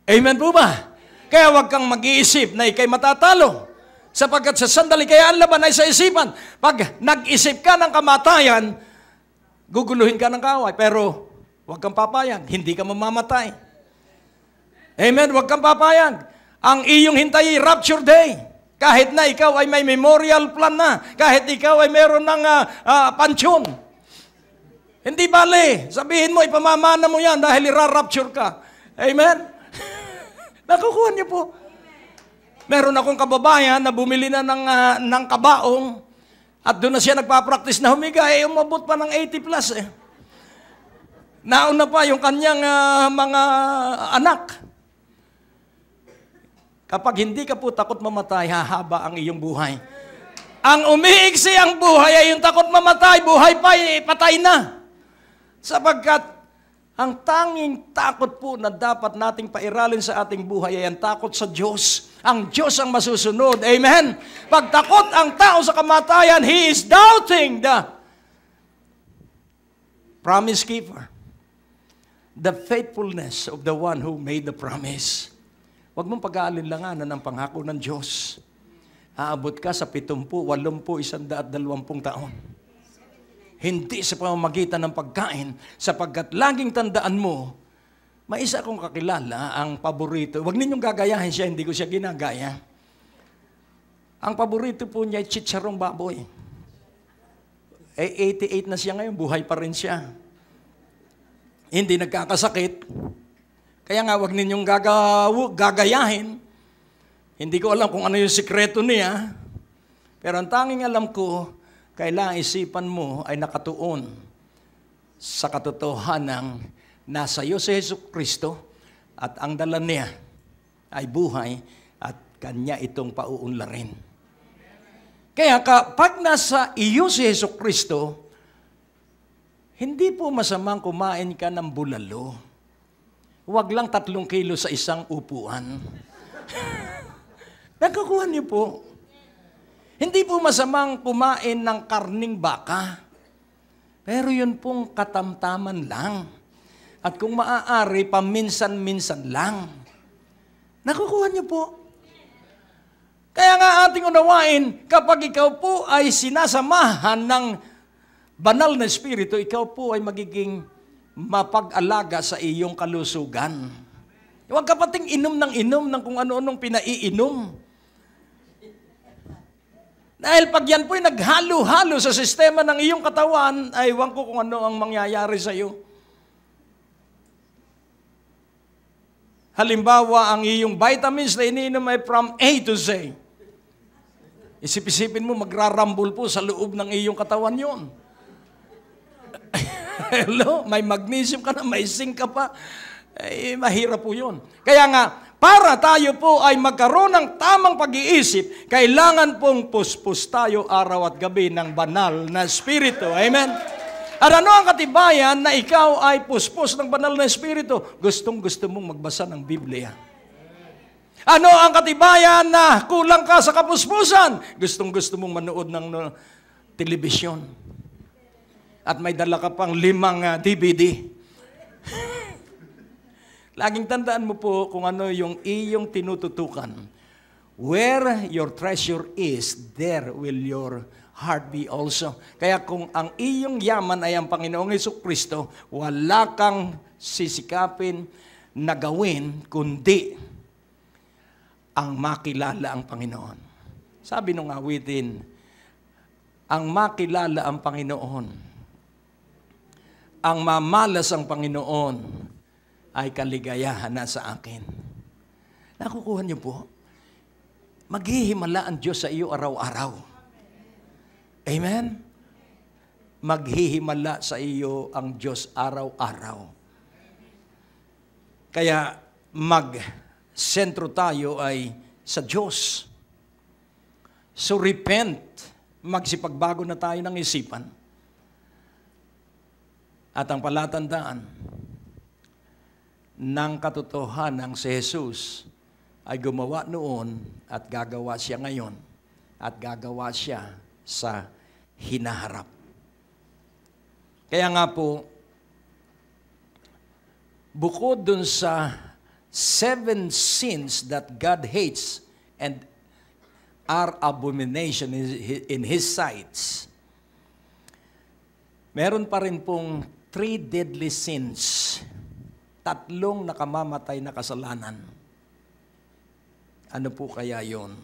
Amen po ba? Kaya huwag kang mag-iisip na ikay matatalo. Sapagkat sa sandali, kaya ang laban ay sa isipan. Pag nag-isip ka ng kamatayan, guguluhin ka ng kaaway. Pero huwag kang papayag, hindi ka mamamatay. Amen, huwag kang papayag. Ang iyong hintay ay rapture day. Kahit na ikaw ay may memorial plan na. Kahit ikaw ay meron ng pansyon. Hindi bale. Sabihin mo, ipamamana mo yan dahil ira-rapture ka. Amen? Nakukuha niyo po. Meron akong kababayan na bumili na ng kabaong. At doon na siya nagpa-practice na humiga, umabot pa ng 80 plus eh. Nauna pa yung kanyang mga anak. Kapag hindi ka po takot mamatay, hahaba ang iyong buhay. Ang umiigsi ang buhay ay yung takot mamatay, buhay pa, patay na. Sapagkat ang tanging takot po na dapat nating pairalin sa ating buhay ay ang takot sa Diyos. Ang Diyos ang masusunod. Amen? Pag takot ang tao sa kamatayan, he is doubting the promise keeper. The faithfulness of the one who made the promise. Huwag mong pag-aalinlanganan ang pangako ng Diyos. Aabot ka sa 70, 80, 120 taon. Hindi sa pamamagitan ng pagkain, sapagkat laging tandaan mo, may isa akong kakilala, ang paborito. Huwag ninyong gagayahin siya, hindi ko siya ginagaya. Ang paborito po niya ay chicharong baboy. 88 na siya ngayon, buhay pa rin siya. Hindi nagkakasakit. Kaya nga, huwag ninyong gagayahin. Hindi ko alam kung ano yung sikreto niya. Pero ang tanging alam ko, kailangan isipan mo ay nakatuon sa katotohanan nasa iyo si Jesucristo at ang dala niya ay buhay at kanya itong pauunlarin. Kaya kapag nasa iyo si Jesucristo, hindi po masamang kumain ka ng bulalo. Huwag lang 3 kilo sa isang upuan. Nagkakuha niyo po. Hindi po masamang kumain ng karning baka. Pero yun pong katamtaman lang. At kung maaari, paminsan-minsan lang. Nakukuha niyo po. Kaya nga ating unawain, kapag ikaw po ay sinasamahan ng banal na Espiritu, ikaw po ay magiging mapag-alaga sa iyong kalusugan. Huwag ka pating inom ng kung ano-anong pinaiinom. Dahil pag yan po'y naghalo-halo sa sistema ng iyong katawan, ay ewan ko kung ano ang mangyayari sa iyo. Halimbawa, ang iyong vitamins na iniinom ay from A to Z. Isip-isipin mo, magrarambol po sa loob ng iyong katawan yon. Hello? May magnesium ka na, may zinc ka pa. Mahirap po yun. Kaya nga, para tayo po ay magkaroon ng tamang pag-iisip, kailangan pong puspos tayo araw at gabi ng banal na Espiritu. Amen? At ano ang katibayan na ikaw ay puspos ng banal na Espiritu? Gustong-gusto mong magbasa ng Biblia. Ano ang katibayan na kulang ka sa kapuspusan? Gustong-gusto mong manood ng telebisyon. At may dala ka pang 5 DVD. Laging tandaan mo po kung ano yung iyong tinututukan. Where your treasure is, there will your heart be also. Kaya kung ang iyong yaman ay ang Panginoong Jesucristo, wala kang sisikapin na gawin, kundi ang makilala ang Panginoon. Sabi nung awitin, ang makilala ang Panginoon, ang mamalas ang Panginoon, ay kaligayahan na sa akin. Nakukuha niyo po? Maghihimala ang Diyos sa iyo araw-araw. Amen? Maghihimala sa iyo ang Diyos araw-araw. Kaya mag-sentro tayo ay sa Diyos. So repent, magsipagbago na tayo ng isipan. At ang palatandaan ng katotohanan si Jesus ay gumawa noon at gagawa siya ngayon at gagawa siya sa hinaharap. Kaya nga po, bukod dun sa 7 sins that God hates and are abomination in His sight, meron pa rin pong 3 deadly sins. 3 nakamamatay na kasalanan. Ano po kaya yon?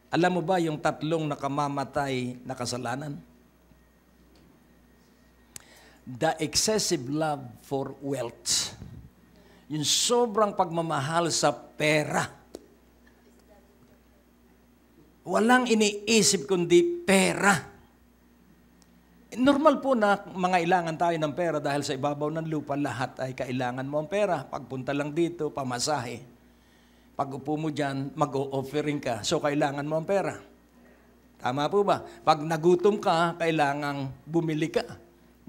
Alam mo ba yung 3 nakamamatay na kasalanan? The excessive love for wealth. Yung sobrang pagmamahal sa pera. walang iniisip kundi pera. Normal po na mangailangan tayo ng pera dahil sa ibabaw ng lupa, lahat ay kailangan mo ang pera. Pagpunta lang dito, pamasahe. Pag upo mo dyan, mag-o-offering ka. So, kailangan mo ang pera. Tama po ba? Pag nagutom ka, kailangang bumili ka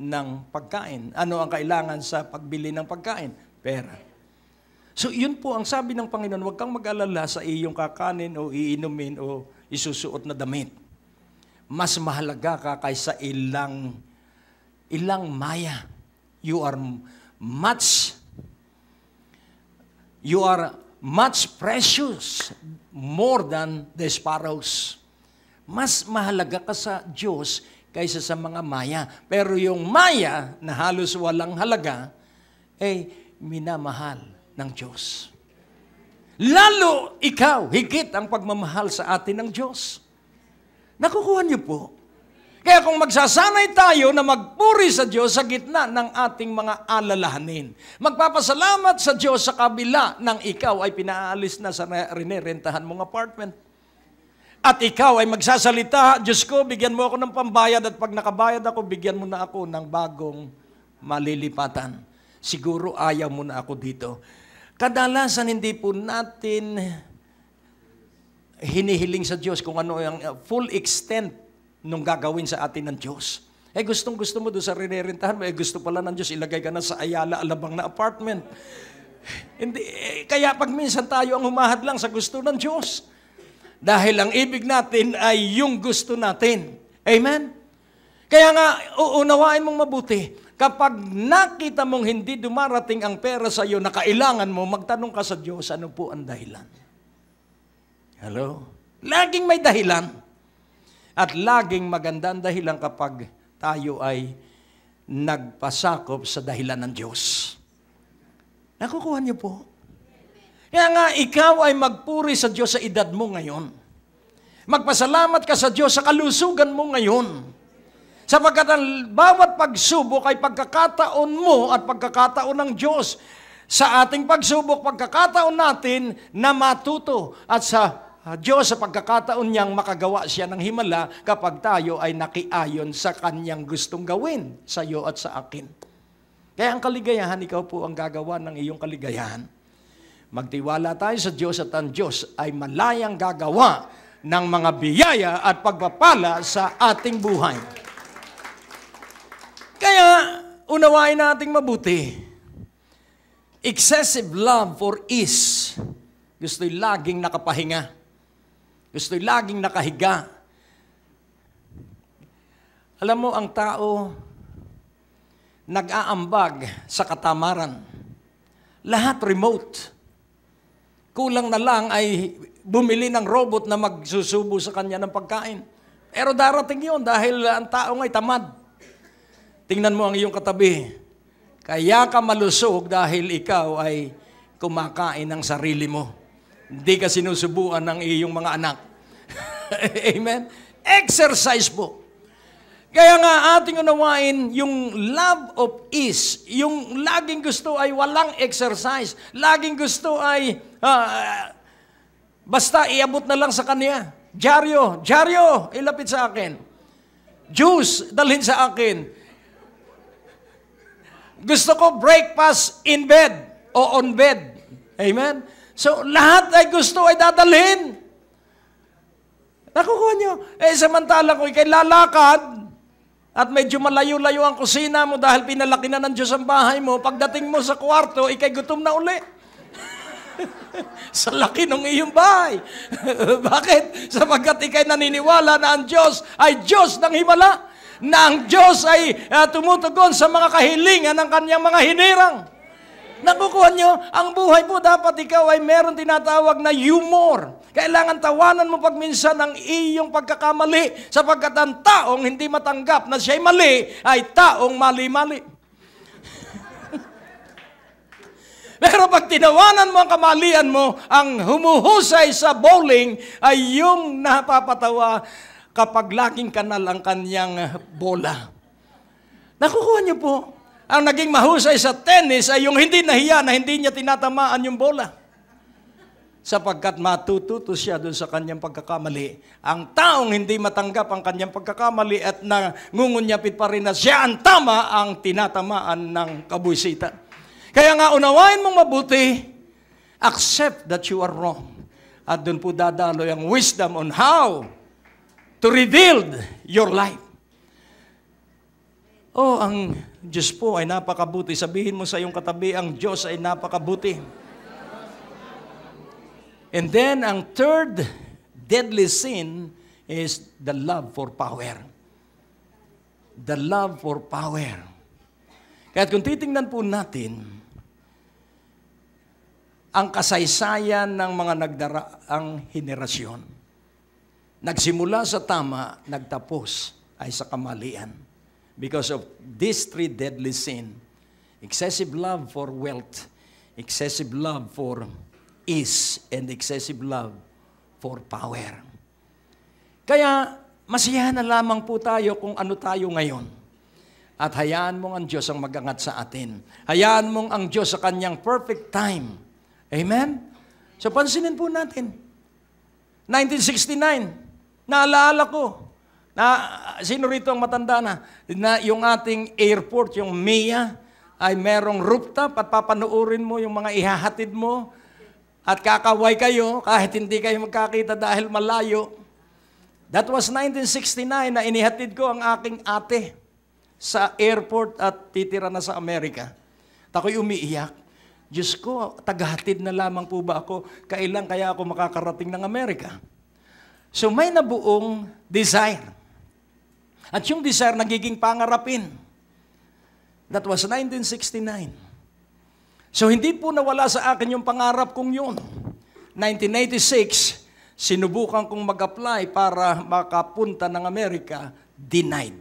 ng pagkain. Ano ang kailangan sa pagbili ng pagkain? Pera. So, yun po ang sabi ng Panginoon, huwag kang mag-alala sa iyong kakanin o iinumin o isusuot na damit. Mas mahalaga ka kaysa ilang maya. You are much precious more than the sparrows. Mas mahalaga ka sa Diyos kaysa sa mga maya. Pero yung maya na halos walang halaga, minamahal ng Diyos. Lalo ikaw, higit ang pagmamahal sa atin ng Diyos. Nakukuha niyo po? Kaya kung magsasanay tayo na magpuri sa Diyos sa gitna ng ating mga alalahanin, magpapasalamat sa Diyos sa kabila ng ikaw ay pinaalis na sa rinirentahan mong apartment. At ikaw ay magsasalita, Diyos ko, bigyan mo ako ng pambayad at pag nakabayad ako, bigyan mo na ako ng bagong malilipatan. Siguro ayaw mo na ako dito. Kadalasan hindi po natin hinihiling sa Diyos kung ano yung full extent nung gagawin sa atin ng Diyos. Gustong-gusto mo doon sa rinirentahan mo, gusto pala ng Diyos, ilagay ka na sa Ayala, Alabang na apartment. Hindi, kaya pag minsan tayo ang humahad lang sa gusto ng Diyos. Dahil ang ibig natin ay yung gusto natin. Amen? Kaya nga, uunawain mong mabuti. Kapag nakita mong hindi dumarating ang pera sa iyo na kailangan mo, magtanong ka sa Diyos, ano po ang dahilan? Hello? Laging may dahilan. At laging magandang dahilan kapag tayo ay nagpasakop sa dahilan ng Diyos. Nakukuha niyo po? Kaya nga, ikaw ay magpuri sa Diyos sa edad mo ngayon. Magpasalamat ka sa Diyos sa kalusugan mo ngayon. Sapagkat ang bawat pagsubok ay pagkakataon mo at pagkakataon ng Diyos. Sa ating pagsubok, pagkakataon natin na matuto at sa Diyos sa pagkakataon niyang makagawa siya ng himala kapag tayo ay nakiayon sa kanyang gustong gawin sa iyo at sa akin. Kaya ang kaligayahan, ikaw po ang gagawa ng iyong kaligayahan. Magtiwala tayo sa Diyos at ang Diyos ay malayang gagawa ng mga biyaya at pagpapala sa ating buhay. Kaya unawain nating mabuti. Excessive love for ease. Gusto'y laging nakapahinga. Gusto'y laging nakahiga. Alam mo, ang tao nag-aambag sa katamaran. Lahat remote. Kulang na lang ay bumili ng robot na magsusubo sa kanya ng pagkain. Pero darating yun dahil ang tao ay tamad. Tingnan mo ang iyong katabi. Kaya ka malusog dahil ikaw ay kumakain ng sarili mo. Hindi ka sinusubuan ng iyong mga anak. Amen? Exercise po. Kaya nga ating unawain yung love of ease. Yung laging gusto ay walang exercise. Laging gusto ay basta iabot na lang sa kanya. Dyaryo, ilapit sa akin. Juice, dalhin sa akin. Gusto ko breakfast in bed o on bed. Amen? So, lahat ay gusto ay dadalhin. Nakukuha nyo. Samantala ko, ikay lalakad at medyo malayo-layo ang kusina mo dahil pinalaki na ng Diyos ang bahay mo. Pagdating mo sa kwarto, ikay gutom na uli. Sa laki ng iyong bahay. Bakit? Sapagkat ikay naniniwala na ang Diyos ay Diyos ng himala. Na ang Diyos ay tumutugon sa mga kahilingan ng kanyang mga hinirang. Nakukuha nyo, ang buhay po dapat ikaw ay meron tinatawag na humor. Kailangan tawanan mo pag minsan ang iyong pagkakamali sapagkat ang taong hindi matanggap na siya'y mali ay taong mali-mali. Pero pag tinawanan mo ang kamalian mo, ang humuhusay sa bowling ay yung napapatawa kapag laking kanal ang kanyang bola. Nakukuha niyo po, ang naging mahusay sa tennis ay yung hindi nahiya na hindi niya tinatamaan yung bola. sapagkat matututo siya doon sa kanyang pagkakamali. Ang taong hindi matanggap ang kanyang pagkakamali at nangungunyapit pa rin na siya ang tama, ang tinatamaan ng kabuisitan. Kaya nga unawain mong mabuti, accept that you are wrong. At doon po dadaloy ang wisdom on how to rebuild your life. Oh, ang Diyos po ay napakabuti. Sabihin mo sa iyong katabi, ang Diyos ay napakabuti. And then, ang third deadly sin is the love for power. The love for power. Kaya kung titingnan po natin, ang kasaysayan ng mga nagdaraang henerasyon, nagsimula sa tama, nagtapos ay sa kamalian. Because of these three deadly sin, excessive love for wealth, excessive love for is, and excessive love for power. Kaya, masiyahan na lamang po tayo kung ano tayo ngayon. At hayaan mong ang Diyos ang mag-angat sa atin. Hayaan mong ang Diyos sa kanyang perfect time. Amen? So, pansinin po natin. 1969, naalaala ko, sino rito ang matanda na yung ating airport, yung MIA, ay merong rooftop at papanuurin mo yung mga ihahatid mo. At kakaway kayo kahit hindi kayo magkakita dahil malayo. That was 1969 na inihatid ko ang aking ate sa airport at titira na sa Amerika. At ako'y umiiyak. Diyos ko, tagahatid na lamang po ba ako? Kailan kaya ako makakarating ng Amerika? So may nabuong desire. At yung desire nagiging pangarapin. That was 1969. So, hindi po nawala sa akin yung pangarap kong yun. 1986, sinubukan kong mag-apply para makapunta ng Amerika, denied.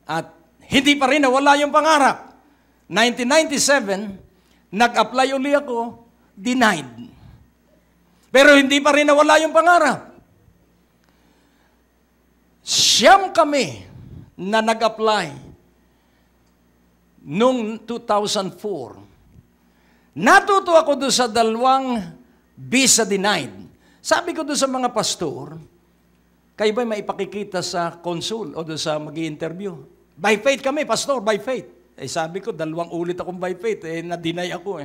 At hindi pa rin nawala yung pangarap. 1997, nag-apply uli ako, denied. Pero hindi pa rin nawala yung pangarap. Siyam kami na nag-apply noong 2004, natuto ako doon sa dalawang visa denied. Sabi ko doon sa mga pastor, kayo ba'y maipakikita sa consul o doon sa mag-i-interview? By faith kami, pastor, by faith. Sabi ko, 2 ulit akong by faith, na-deny ako.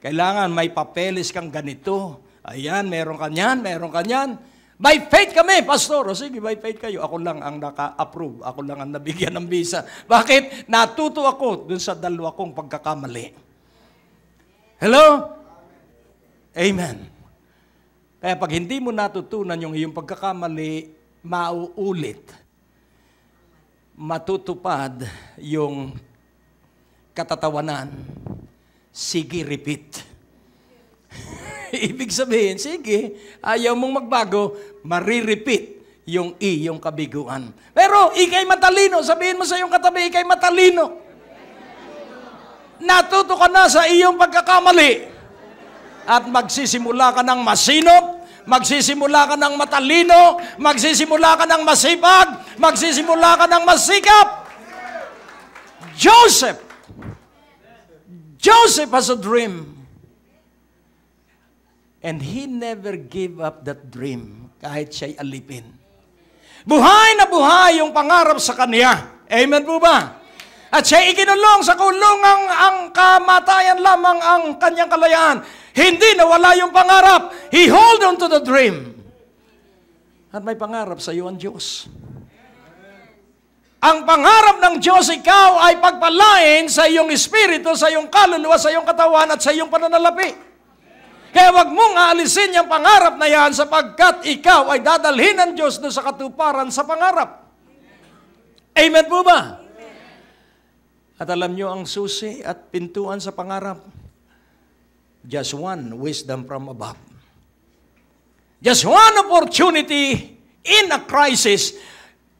Kailangan may papeles kang ganito. Ayan, meron ka niyan, meron ka niyan. By faith kami, pastor. O sige, by faith kayo. Ako lang ang naka-approve. Ako lang ang nabigyan ng visa. Bakit? Natuto ako dun sa 2 kong pagkakamali. Hello? Amen. Kaya pag hindi mo natutunan yung iyong pagkakamali, mauulit. Matutupad yung katatawanan. Sige, repeat. Ibig sabihin, sige, ayaw mong magbago, marirepeat yung iyong kabiguan. Pero ikay matalino, sabihin mo sa iyong katabi, ikay matalino. Natuto ka na sa iyong pagkakamali. At magsisimula ka ng masinop, magsisimula ka ng matalino, magsisimula ka ng masipag, magsisimula ka ng masikap. Joseph has a dream. And he never gave up that dream kahit siya'y alipin. Buhay na buhay yung pangarap sa kanya. Amen po ba? At siya'y ikinulong sa kulungang ang kamatayan lamang ang kanyang kalayaan. Hindi nawala yung pangarap. He hold on to the dream. At may pangarap sa iyo ang Diyos. Ang pangarap ng Diyos, ikaw ay pagpalain sa iyong espiritu, sa iyong kaluluwa, sa iyong katawan at sa iyong pananalapi. Kaya wag mong aalisin yung pangarap na yan sapagkat ikaw ay dadalhin ng Diyos doon sa katuparan sa pangarap. Amen po ba? Amen. At alam nyo ang susi at pintuan sa pangarap? Just one wisdom from above. Just one opportunity in a crisis.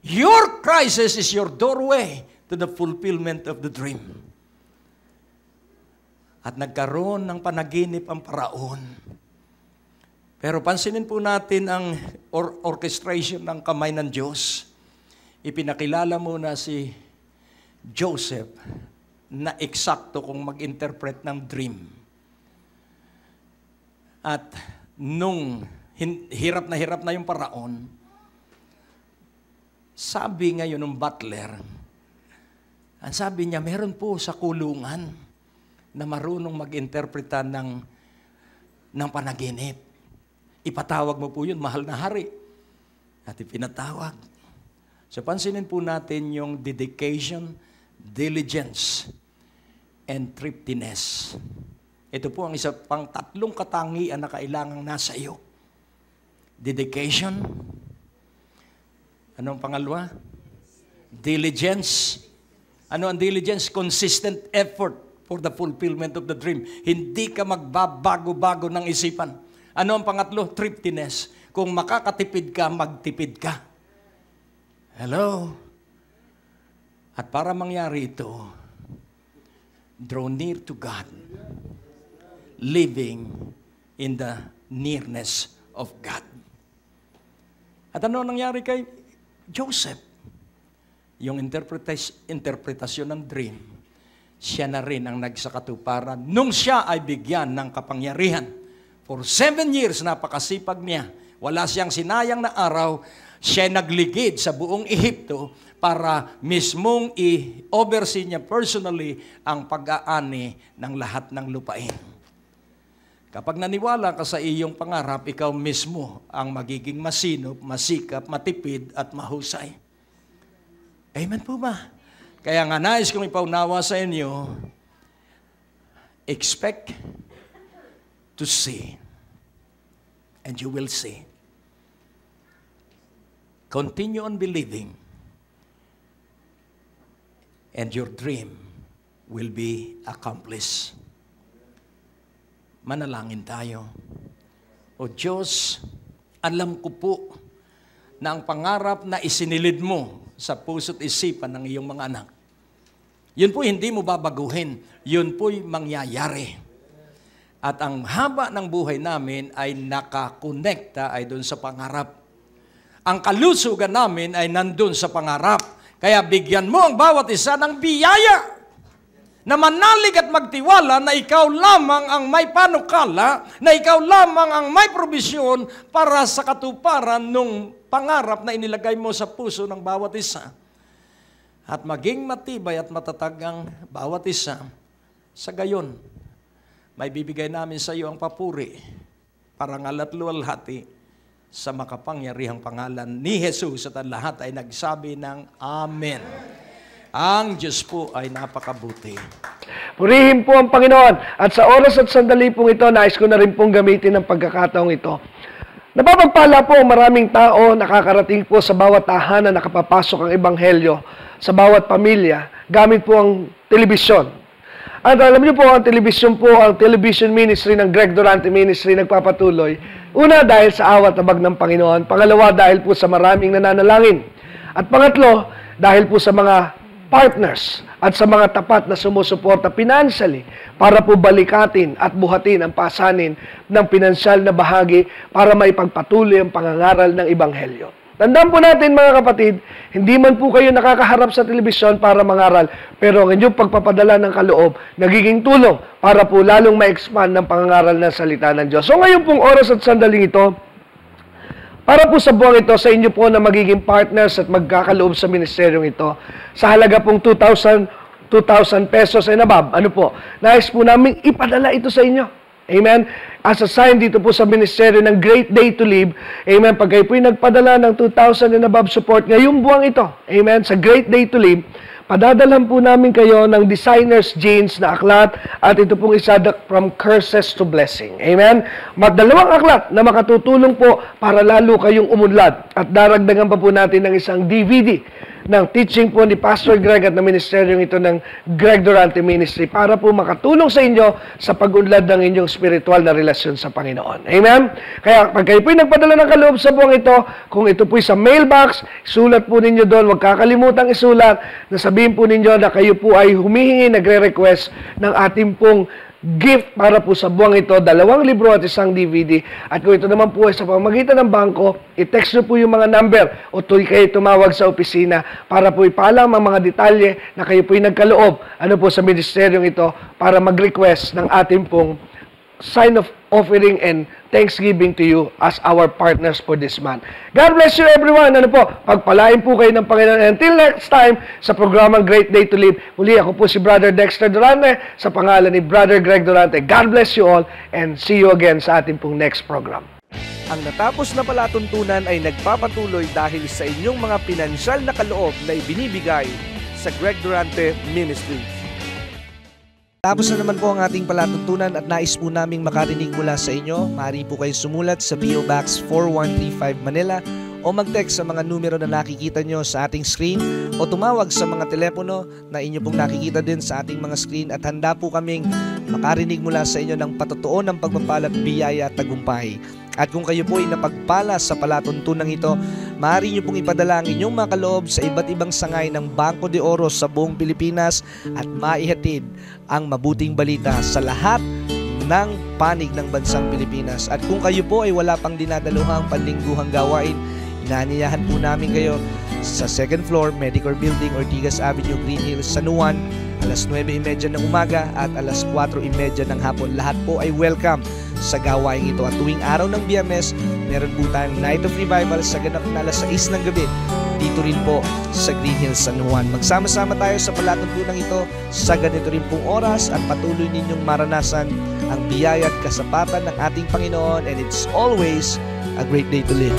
Your crisis is your doorway to the fulfillment of the dream. At nagkaroon ng panaginip ang paraon. Pero pansinin po natin ang orchestration ng kamay ng Diyos. Ipinakilala muna si Joseph na eksakto kung mag-interpret ng dream. At nung hirap na yung paraon, sabi ngayon ng butler, ang sabi niya, meron po sa kulungan na marunong mag-interpreta ng panaginip. Ipatawag mo po yun, mahal na hari. At ipinatawag. So pansinin po natin yung dedication, diligence, and thriftiness. Ito po ang isa pang tatlong katangian na kailangang nasa iyo. Dedication. Anong pangalawa? Diligence. Ano ang diligence? Consistent effort for the fulfillment of the dream. Hindi ka magbabago-bago ng isipan. Ano ang pangatlo? Thriftiness. Kung makakatipid ka, magtipid ka. Hello? At para mangyari ito, draw near to God, living in the nearness of God. At ano nangyari kay Joseph? Yung interpretasyon ng dream, siya na rin ang nagsakatuparan nung siya ay bigyan ng kapangyarihan. For 7 years, napakasipag niya. Wala siyang sinayang na araw. Siya nagligid sa buong Ehipto para mismong i-oversee niya personally ang pag-aani ng lahat ng lupain. Kapag naniwala ka sa iyong pangarap, ikaw mismo ang magiging masinop, masikap, matipid at mahusay. Amen po ba? Kaya nga nais kong ipaunawa sa inyo, expect to see and you will see. Continue on believing and your dream will be accomplished. Manalangin tayo. O Diyos, alam ko po na ang pangarap na isinilid mo sa puso't isipan ng iyong mga anak, yun po hindi mo babaguhin. Yun po'y mangyayari. At ang haba ng buhay namin ay nakakonekta ay doon sa pangarap. Ang kalusugan namin ay nandun sa pangarap. Kaya bigyan mo ang bawat isa ng biyaya na manalig at magtiwala na ikaw lamang ang may panukala, na ikaw lamang ang may probisyon para sa katuparan ng pangarap na inilagay mo sa puso ng bawat isa. At maging matibay at matatag ang bawat isa. Sa gayon, may bibigay namin sa iyo ang papuri, parangal at luwalhati sa makapangyarihang pangalan ni Jesus, at ang lahat ay nagsabi ng Amen. Ang Diyos po ay napakabuti. Purihin po ang Panginoon. At sa oras at sandali pong ito, nais ko na rin pong gamitin ang pagkakataong ito. Napapagpala po maraming tao, nakakarating po sa bawat tahanan, nakapapasok ang Ebanghelyo, sa bawat pamilya, gamit po ang telebisyon. At alam niyo po, ang television ministry ng Greg Durante Ministry nagpapatuloy. Una, dahil sa awat abag ng Panginoon. Pangalawa, dahil po sa maraming nananalangin. At pangatlo, dahil po sa mga partners at sa mga tapat na sumusuporta financially para po balikatin at buhatin ang pasanin ng pinansyal na bahagi para maipagpatuloy ang pangangaral ng Ebanghelyo. Tandaan po natin mga kapatid, hindi man po kayo nakakaharap sa telebisyon para mangaral, pero ang inyong pagpapadala ng kaloob, nagiging tulong para po lalong ma-expand ng pangangaral ng salita ng Diyos. So ngayon pong oras at sandaling ito, para po sa buwang ito, sa inyo po na magiging partners at magkakaloob sa ministeryong ito, sa halaga pong 2,000 pesos and above, nais po namin ipadala ito sa inyo. Amen? As a sign dito po sa ministeryo ng Great Day to Live, amen, pag kayo po'y nagpadala ng 2,000 and above support ngayong buwang ito, amen, sa Great Day to Live, padadalhan po namin kayo ng designer's jeans na aklat at ito pong isa from curses to blessing. Amen? Dalawang aklat na makatutulong po para lalo kayong umunlad. At daragdagan pa po natin ng isang DVD ng teaching po ni Pastor Greg at ng ministeryong ito ng Greg Durante Ministry para po makatulong sa inyo sa pag-unlad ng inyong spiritual na relasyon sa Panginoon. Amen? Kaya pag kayo po'y nagpadala ng kaloob sa buwang ito, kung ito po'y sa mailbox, sulat po ninyo doon, huwag kakalimutang isulat, na sabihin po ninyo na kayo po ay humihingi, nagre-request ng ating pong gift para po sa buwang ito, 2 libro at isang DVD. At kung ito naman po ay sa pamamagitan ng bangko, i-text nyo po yung mga number o kayo tumawag sa opisina para po ipaalam ang mga detalye na kayo po ay nagkaloob sa ministeryong ito para mag-request ng ating pong sign of offering and thanksgiving to you as our partners for this month. God bless you everyone. Ano po, pagpalain po kayo ng Panginoon. Until next time, sa programang Great Day to Live, muli ako po si Brother Dexter Durante sa pangalan ni Brother Greg Durante. God bless you all and see you again sa ating pong next program. Ang natapos na palatuntunan ay nagpapatuloy dahil sa inyong mga pinansyal na kaloob na ibinibigay sa Greg Durante Ministries. Tapos na naman po ang ating palatuntunan at nais po naming makarinig mula sa inyo. Maaari po kayo sumulat sa PO Box 4135 Manila o mag-text sa mga numero na nakikita nyo sa ating screen o tumawag sa mga telepono na inyo pong nakikita din sa ating mga screen at handa po kaming makarinig mula sa inyo ng patotoo ng pagpapala at biyaya at tagumpay. At kung kayo po ay napagpala sa palatuntunan ito, maaari nyo pong ipadala ang inyong mga kaloob sa iba't ibang sangay ng Bangko de Oro sa buong Pilipinas at maihatid ang mabuting balita sa lahat ng panig ng bansang Pilipinas. At kung kayo po ay wala pang dinadaluhang panlingguhang gawain, inaaniyahan po namin kayo sa 2nd floor, Medicare Building, Ortigas Avenue, Green Hills, San Juan, alas 9:30 ng umaga at alas 4:30 ng hapon. Lahat po ay welcome sa gawain ito. At tuwing araw ng Biyernes, meron po tayong Night of Revival sa ganap na alas 6 ng gabi. Dito rin po sa Green Hills, San Juan. Magsama-sama tayo sa palatuntunan ito sa ganito rin pong oras at patuloy ninyong maranasan ang biyaya at kasapatan ng ating Panginoon, and it's always a great day to live.